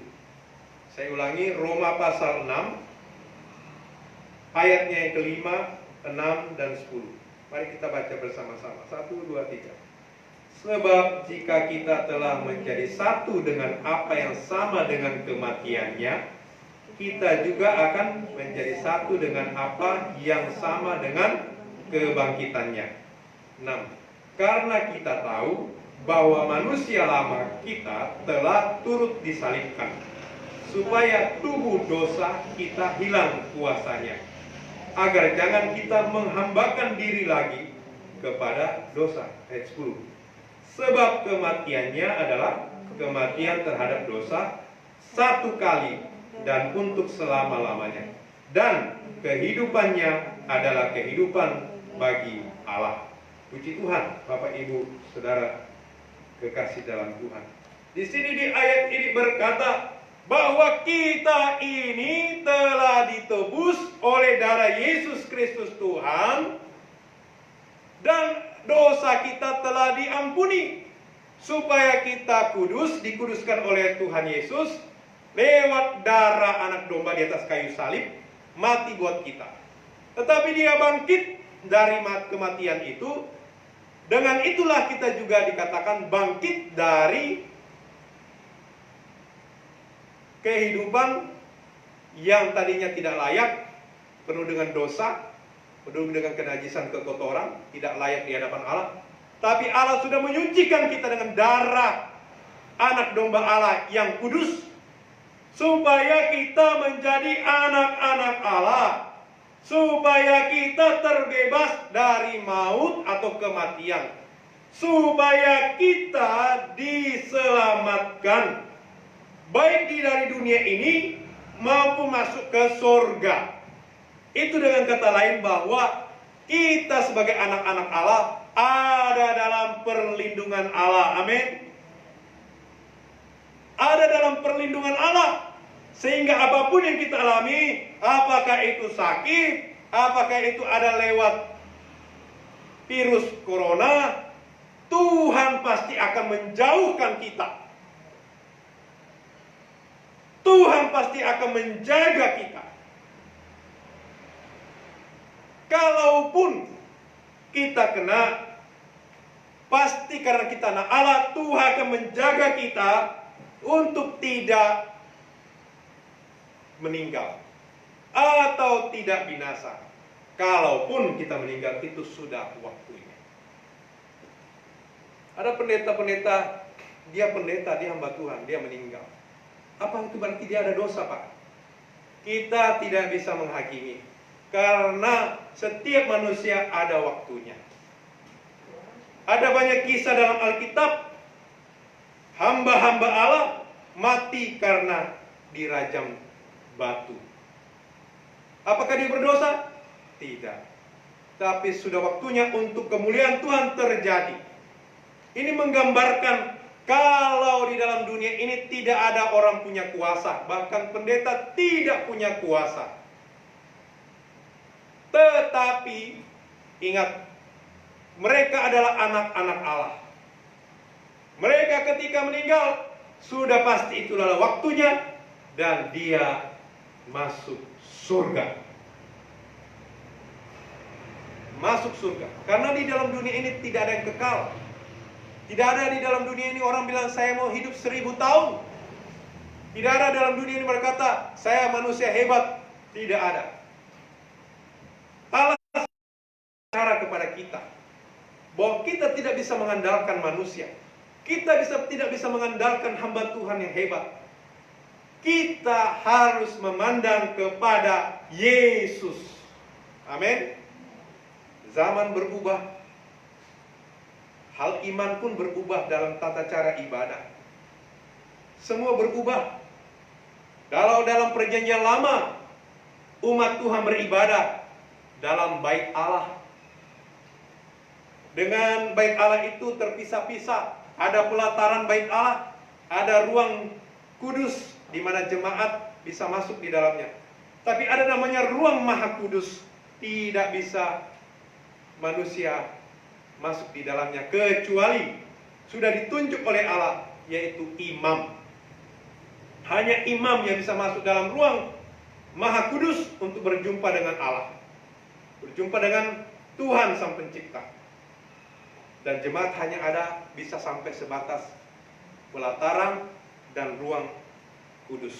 Saya ulangi, Roma pasal 6 ayatnya yang kelima, 6 dan 10. Mari kita baca bersama-sama. 1, 2, 3. Sebab jika kita telah menjadi satu dengan apa yang sama dengan kematiannya, kita juga akan menjadi satu dengan apa yang sama dengan kebangkitannya. 6. Karena kita tahu bahwa manusia lama kita telah turut disalibkan, supaya tubuh dosa kita hilang kuasanya, agar jangan kita menghambakan diri lagi kepada dosa. Ayat 10. Sebab kematiannya adalah kematian terhadap dosa satu kali dan untuk selama-lamanya, dan kehidupannya adalah kehidupan bagi Allah. Puji Tuhan, Bapak Ibu, Saudara kekasih dalam Tuhan. Di sini di ayat ini berkata bahwa kita ini telah ditebus oleh darah Yesus Kristus Tuhan, dan dosa kita telah diampuni, supaya kita kudus, dikuduskan oleh Tuhan Yesus lewat darah anak domba di atas kayu salib, mati buat kita. Tetapi dia bangkit dari kematian itu. Dengan itulah kita juga dikatakan bangkit dari kehidupan yang tadinya tidak layak, penuh dengan dosa, penuh dengan kenajisan, kekotoran, tidak layak di hadapan Allah. Tapi Allah sudah menyucikan kita dengan darah anak domba Allah yang kudus, supaya kita menjadi anak-anak Allah, supaya kita terbebas dari maut atau kematian, supaya kita diselamatkan baik dari dunia ini maupun masuk ke surga. Itu dengan kata lain bahwa kita sebagai anak-anak Allah ada dalam perlindungan Allah. Amin. Ada dalam perlindungan Allah, sehingga apapun yang kita alami, apakah itu sakit, apakah itu ada lewat virus corona, Tuhan pasti akan menjauhkan kita. Tuhan pasti akan menjaga kita. Kalaupun kita kena, pasti karena kita anak Allah, Tuhan akan menjaga kita untuk tidak meninggal atau tidak binasa. Kalaupun kita meninggal, itu sudah waktunya. Ada pendeta-pendeta, dia pendeta, dia hamba Tuhan, dia meninggal. Apa itu berarti dia ada dosa, Pak? Kita tidak bisa menghakimi, karena setiap manusia ada waktunya. Ada banyak kisah dalam Alkitab, hamba-hamba Allah mati karena dirajam batu. Apakah dia berdosa? Tidak. Tapi sudah waktunya untuk kemuliaan Tuhan terjadi. Ini menggambarkan kalau di dalam dunia ini tidak ada orang punya kuasa, bahkan pendeta tidak punya kuasa. Tetapi ingat, mereka adalah anak-anak Allah. Mereka ketika meninggal sudah pasti itulah waktunya dan dia masuk surga. Masuk surga. Karena di dalam dunia ini tidak ada yang kekal. Tidak ada di dalam dunia ini orang bilang saya mau hidup 1000 tahun. Tidak ada dalam dunia ini berkata saya manusia hebat. Tidak ada. Allah cara kepada kita bahwa kita tidak bisa mengandalkan manusia. Kita tidak bisa mengandalkan hamba Tuhan yang hebat. Kita harus memandang kepada Yesus. Amin. Zaman berubah. Hal iman pun berubah dalam tata cara ibadah. Semua berubah. Kalau dalam perjanjian lama umat Tuhan beribadah dalam bait Allah. Dengan bait Allah itu terpisah-pisah. Ada pelataran bait Allah, ada ruang kudus di mana jemaat bisa masuk di dalamnya. Tapi ada namanya ruang maha kudus, tidak bisa manusia masuk di dalamnya kecuali sudah ditunjuk oleh Allah, yaitu imam. Hanya imam yang bisa masuk dalam ruang maha kudus untuk berjumpa dengan Allah, berjumpa dengan Tuhan Sang Pencipta. Dan jemaat hanya ada bisa sampai sebatas pelataran dan ruang kudus.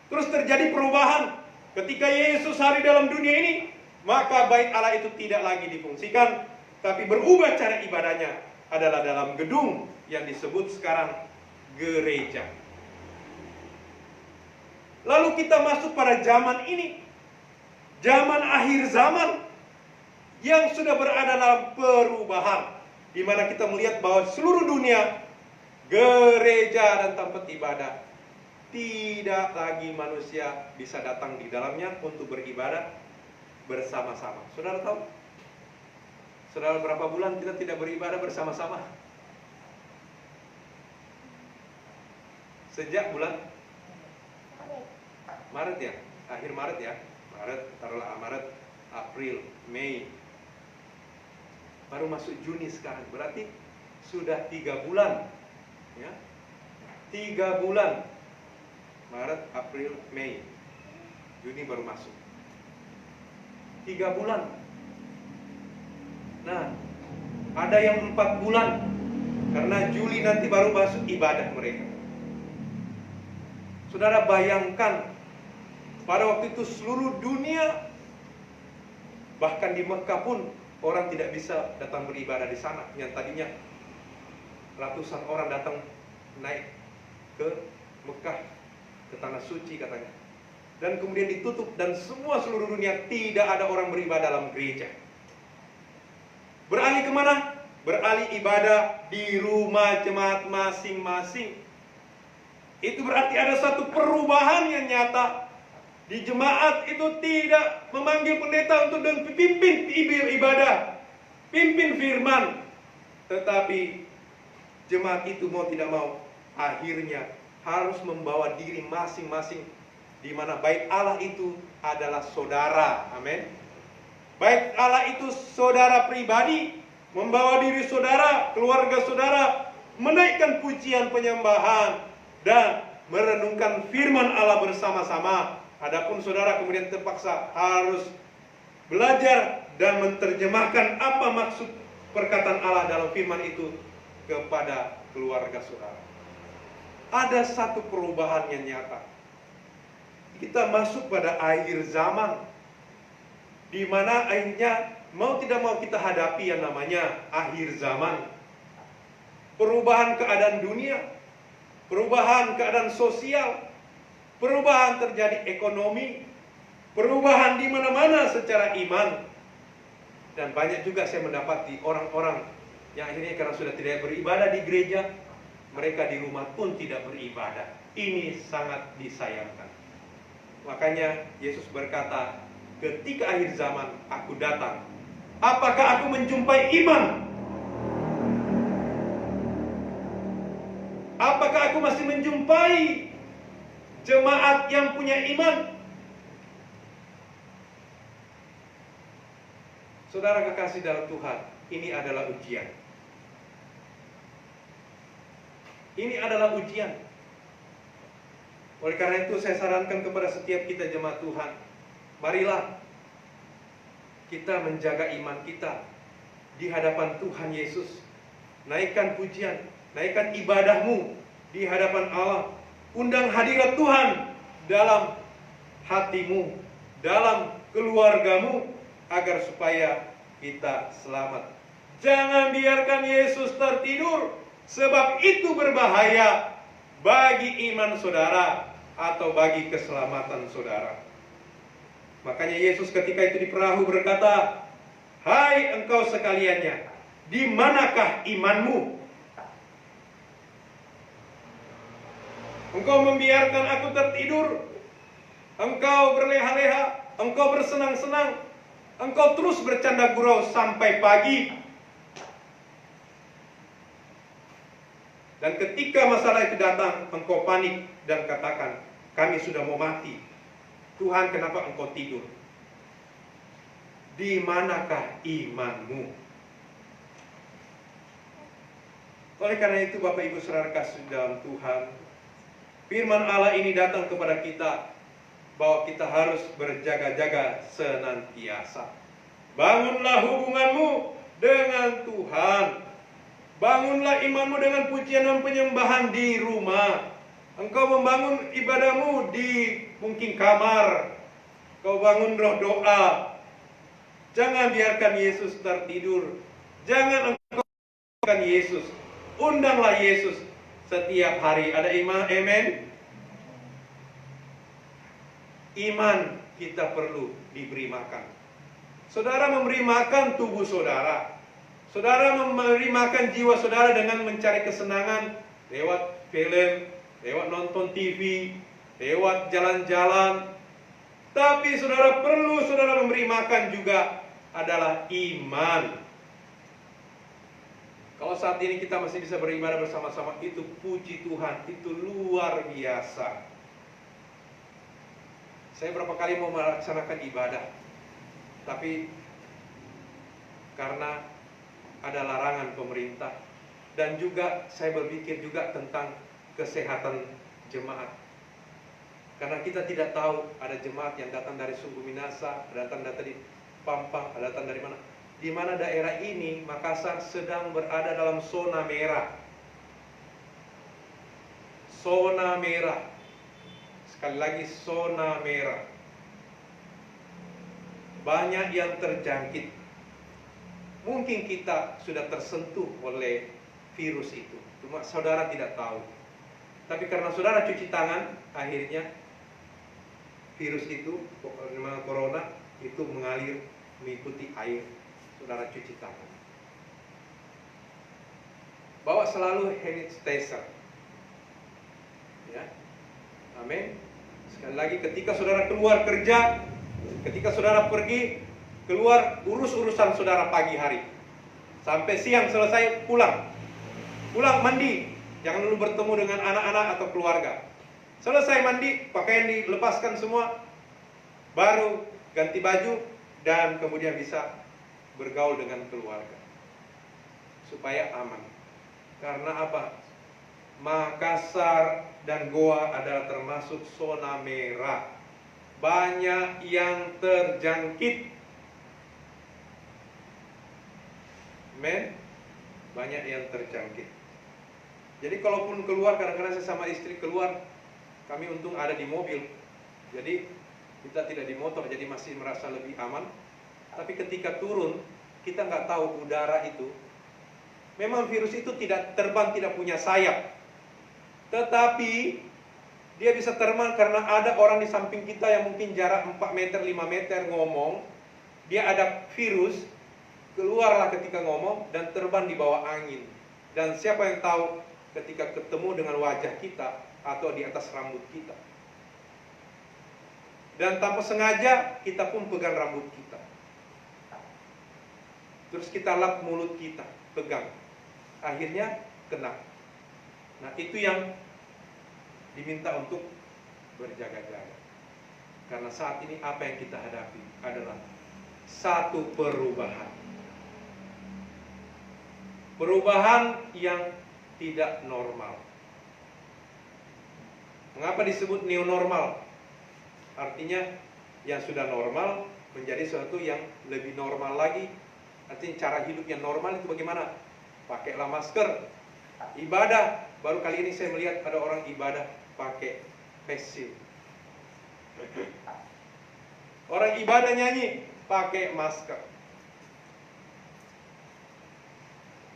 Terus terjadi perubahan ketika Yesus hari dalam dunia ini, maka bait Allah itu tidak lagi difungsikan, tapi berubah cara ibadahnya adalah dalam gedung yang disebut sekarang gereja. Lalu kita masuk pada zaman ini, zaman akhir zaman, yang sudah berada dalam perubahan, di mana kita melihat bahwa seluruh dunia gereja dan tempat ibadah tidak lagi manusia bisa datang di dalamnya untuk beribadah bersama-sama. Saudara tahu? Saudara, berapa bulan kita tidak beribadah bersama-sama? Sejak bulan Maret ya, akhir Maret ya, taruhlah Maret, April, Mei. Baru masuk Juni sekarang, berarti sudah 3 bulan, ya, 3 bulan, Maret, April, Mei, Juni baru masuk, 3 bulan. Nah, ada yang 4 bulan, karena Juli nanti baru masuk ibadah mereka. Saudara bayangkan, pada waktu itu seluruh dunia, bahkan di Mekah pun orang tidak bisa datang beribadah di sana. Yang tadinya ratusan orang datang naik ke Mekah, ke tanah suci katanya. Dan kemudian ditutup dan semua seluruh dunia tidak ada orang beribadah dalam gereja. Beralih kemana? Beralih ibadah di rumah jemaat masing-masing. Itu berarti ada satu perubahan yang nyata. Di jemaat itu tidak memanggil pendeta untuk pimpin ibadah, pimpin firman. Tetapi jemaat itu mau tidak mau akhirnya harus membawa diri masing-masing, di mana bait Allah itu adalah saudara. Amin. Bait Allah itu saudara pribadi, membawa diri saudara, keluarga saudara, menaikkan pujian penyembahan dan merenungkan firman Allah bersama-sama. Adapun saudara kemudian terpaksa harus belajar dan menerjemahkan apa maksud perkataan Allah dalam firman itu kepada keluarga saudara. Ada satu perubahan yang nyata. Kita masuk pada akhir zaman, di mana akhirnya mau tidak mau kita hadapi yang namanya akhir zaman. Perubahan keadaan dunia, perubahan keadaan sosial, perubahan terjadi ekonomi, perubahan di mana-mana secara iman. Dan banyak juga saya mendapati orang-orang yang akhirnya karena sudah tidak beribadah di gereja, mereka di rumah pun tidak beribadah. Ini sangat disayangkan. Makanya Yesus berkata, ketika akhir zaman aku datang, apakah aku menjumpai iman? Apakah aku masih menjumpai jemaat yang punya iman? Saudara kekasih dalam Tuhan, ini adalah ujian. Ini adalah ujian. Oleh karena itu saya sarankan kepada setiap kita jemaat Tuhan, marilah kita menjaga iman kita di hadapan Tuhan Yesus. Naikkan pujian, naikkan ibadahmu di hadapan Allah. Undang hadirat Tuhan dalam hatimu, dalam keluargamu, agar supaya kita selamat. Jangan biarkan Yesus tertidur, sebab itu berbahaya bagi iman saudara atau bagi keselamatan saudara. Makanya Yesus ketika itu di perahu berkata, "Hai engkau sekaliannya, di manakah imanmu? Engkau membiarkan aku tertidur, engkau berleha-leha, engkau bersenang-senang, engkau terus bercanda gurau sampai pagi. Dan ketika masalah itu datang, engkau panik dan katakan, kami sudah mau mati. Tuhan, kenapa engkau tidur? Di manakah imanmu?" Oleh karena itu Bapak Ibu Saudara kasih dalam Tuhan, firman Allah ini datang kepada kita bahwa kita harus berjaga-jaga senantiasa. Bangunlah hubunganmu dengan Tuhan. Bangunlah imanmu dengan pujian dan penyembahan di rumah. Engkau membangun ibadahmu di mungkin kamar. Kau bangun roh doa. Jangan biarkan Yesus tertidur. Jangan engkau biarkan Yesus. Undanglah Yesus setiap hari. Ada iman, amen. Iman kita perlu diberi makan. Saudara memberi makan tubuh saudara. Saudara memberi makan jiwa saudara dengan mencari kesenangan lewat film, lewat nonton TV, lewat jalan-jalan. Tapi saudara perlu saudara memberi makan juga adalah iman. Kalau saat ini kita masih bisa beribadah bersama-sama, itu puji Tuhan, itu luar biasa. Saya berapa kali mau melaksanakan ibadah, tapi karena ada larangan pemerintah, dan juga saya berpikir juga tentang kesehatan jemaat. Karena kita tidak tahu ada jemaat yang datang dari Sungguh Minasa, datang dari Pampang, datang dari mana. Di mana daerah ini, Makassar, sedang berada dalam zona merah. Zona merah. Sekali lagi, zona merah. Banyak yang terjangkit. Mungkin kita sudah tersentuh oleh virus itu, cuma saudara tidak tahu. Tapi karena saudara cuci tangan, akhirnya virus itu, corona itu mengalir mengikuti air. Saudara cuci tangan. Bawa selalu hand sanitizer. Ya. Amin. Sekali lagi, ketika saudara keluar kerja, ketika saudara pergi keluar, urus urusan saudara pagi hari sampai siang selesai, pulang mandi. Jangan dulu bertemu dengan anak-anak atau keluarga. Selesai mandi, pakaian dilepaskan semua, baru ganti baju, dan kemudian bisa bergaul dengan keluarga supaya aman. Karena apa? Makassar dan Goa adalah termasuk zona merah. Banyak yang terjangkit. Men, banyak yang terjangkit. Jadi kalaupun keluar, kadang-kadang saya sama istri keluar, kami untung ada di mobil. Jadi kita tidak di motor, jadi masih merasa lebih aman. Tapi ketika turun, kita nggak tahu udara itu. Memang virus itu tidak terbang, tidak punya sayap. Tetapi dia bisa terbang karena ada orang di samping kita yang mungkin jarak 4 meter, 5 meter ngomong. Dia ada virus, keluarlah ketika ngomong dan terbang di bawah angin. Dan siapa yang tahu ketika ketemu dengan wajah kita atau di atas rambut kita. Dan tanpa sengaja kita pun pegang rambut kita. Terus kita lap mulut kita, pegang. Akhirnya kena. Nah, itu yang diminta untuk berjaga-jaga. Karena saat ini apa yang kita hadapi adalah satu perubahan. Perubahan yang tidak normal. Mengapa disebut new normal? Artinya yang sudah normal menjadi sesuatu yang lebih normal lagi. Artinya cara hidup yang normal itu bagaimana? Pakailah masker. Ibadah, baru kali ini saya melihat ada orang ibadah pakai face shield. Orang ibadah nyanyi pakai masker.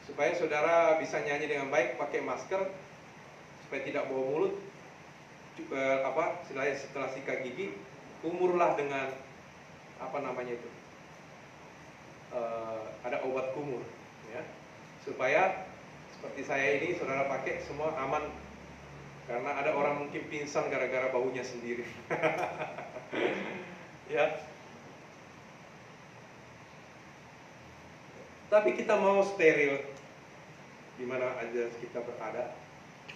Supaya saudara bisa nyanyi dengan baik pakai masker, supaya tidak bau mulut. Setelah sikat gigi, kumurlah dengan ada obat kumur, ya, supaya seperti saya ini saudara pakai semua aman, karena ada orang mungkin pingsan gara-gara baunya sendiri. Ya. Tapi kita mau steril di mana aja kita berada,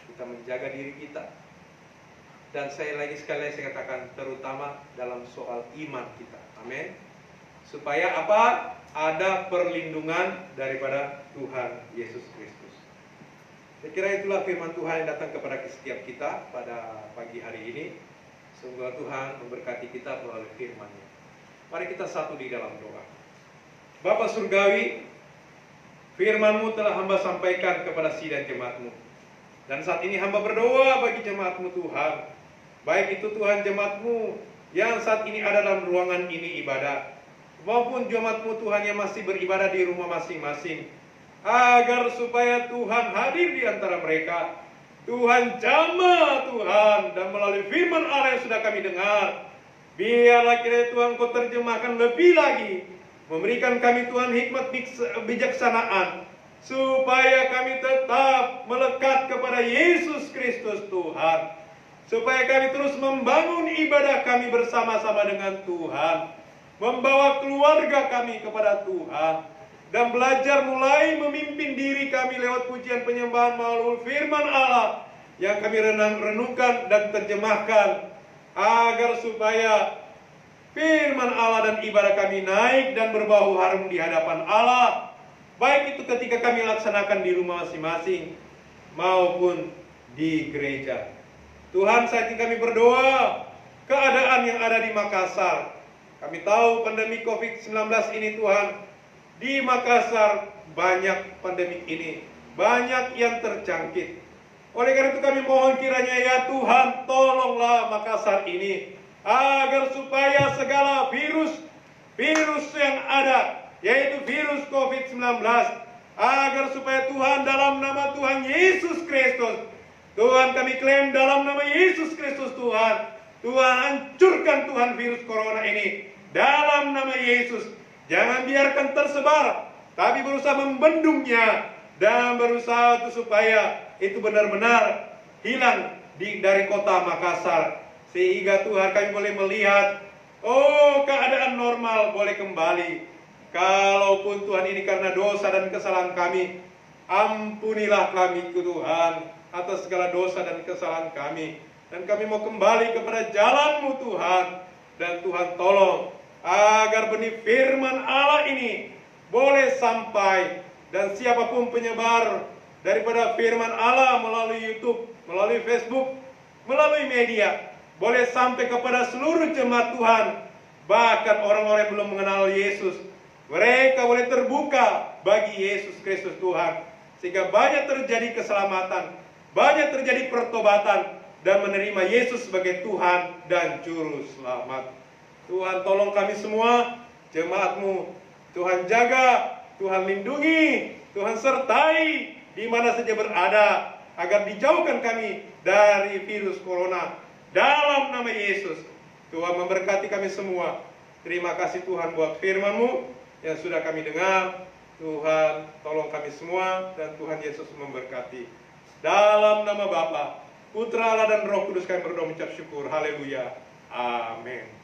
kita menjaga diri kita. Dan sekali lagi saya katakan, terutama dalam soal iman kita. Amin. Supaya apa? Ada perlindungan daripada Tuhan Yesus Kristus. Saya kira itulah firman Tuhan yang datang kepada setiap kita pada pagi hari ini. Semoga Tuhan memberkati kita melalui firman-Nya. Mari kita satu di dalam doa. Bapa Surgawi, firman-Mu telah hamba sampaikan kepada sidang jemaat-Mu. Dan saat ini hamba berdoa bagi jemaat-Mu Tuhan. Baik itu Tuhan jemaat-Mu yang saat ini ada dalam ruangan ini ibadah, maupun jemaat-Mu Tuhan yang masih beribadah di rumah masing-masing, agar supaya Tuhan hadir di antara mereka. Tuhan jamah Tuhan, dan melalui firman Allah yang sudah kami dengar, biarlah kiranya Tuhan Kau terjemahkan lebih lagi, memberikan kami Tuhan hikmat bijaksanaan, supaya kami tetap melekat kepada Yesus Kristus Tuhan. Supaya kami terus membangun ibadah kami bersama-sama dengan Tuhan, membawa keluarga kami kepada Tuhan, dan belajar mulai memimpin diri kami lewat pujian penyembahan melalui firman Allah yang kami renungkan dan terjemahkan, agar supaya firman Allah dan ibadah kami naik dan berbau harum di hadapan Allah, baik itu ketika kami laksanakan di rumah masing-masing maupun di gereja. Tuhan, saat ini kami berdoa keadaan yang ada di Makassar. Kami tahu pandemi COVID-19 ini Tuhan, di Makassar banyak pandemi ini, banyak yang terjangkit. Oleh karena itu kami mohon kiranya ya Tuhan, tolonglah Makassar ini, agar supaya segala virus yang ada, yaitu virus COVID-19, agar supaya Tuhan, dalam nama Tuhan Yesus Kristus, Tuhan kami klaim dalam nama Yesus Kristus Tuhan, Tuhan hancurkan Tuhan virus corona ini dalam nama Yesus. Jangan biarkan tersebar, tapi berusaha membendungnya dan berusaha supaya itu benar-benar hilang dari kota Makassar, sehingga Tuhan kami boleh melihat keadaan normal boleh kembali. Kalaupun Tuhan ini karena dosa dan kesalahan kami, ampunilah kami Tuhan atas segala dosa dan kesalahan kami, dan kami mau kembali kepada jalan-Mu Tuhan. Dan Tuhan tolong agar benih firman Allah ini boleh sampai, dan siapapun penyebar daripada firman Allah melalui YouTube, melalui Facebook, melalui media, boleh sampai kepada seluruh jemaat Tuhan. Bahkan orang-orang yang belum mengenal Yesus, mereka boleh terbuka bagi Yesus Kristus Tuhan, sehingga banyak terjadi keselamatan, banyak terjadi pertobatan, dan menerima Yesus sebagai Tuhan dan Juru Selamat. Tuhan tolong kami semua, jemaat-Mu. Tuhan jaga, Tuhan lindungi, Tuhan sertai di mana saja berada, agar dijauhkan kami dari virus corona. Dalam nama Yesus, Tuhan memberkati kami semua. Terima kasih Tuhan buat firman-Mu yang sudah kami dengar. Tuhan tolong kami semua, dan Tuhan Yesus memberkati. Dalam nama Bapa, Putra Allah dan Roh Kudus kami berdoa mengucap syukur. Haleluya. Amin.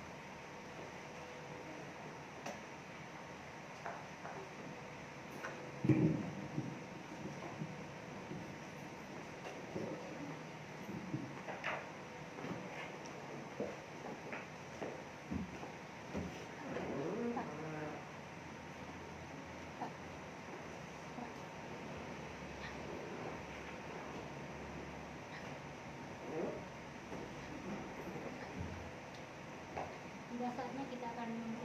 saatnya kita akan